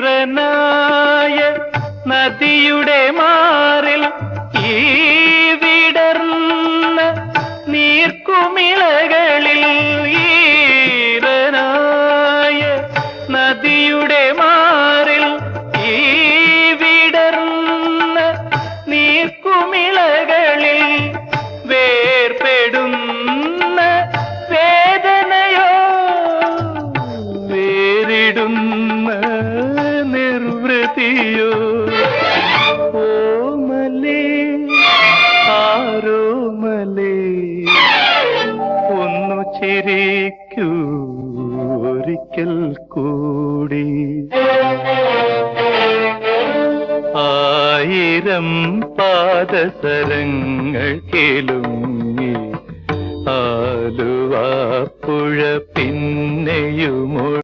ഈറനായ നദിയുടെ മാറിൽ ഈ വിടർന്ന നീർക്കുമിളകളിൽ ഈറനായ നദിയുടെ മാറിൽ ഈ വിടർന്ന നീർക്കുമിളകളിൽ വേർപെടുന്ന വേദനയോ വേറിടുന്ന നിർവൃതിയോ ഓമലേ ആരോമലേ ഒന്നു ചിരിക്കൂ ഒരിക്കൽ കൂടി ആയിരം പാദസരങ്ങൾ കേളുങ്ങി ആലുവാപ്പുഴ പിന്നെയുമോ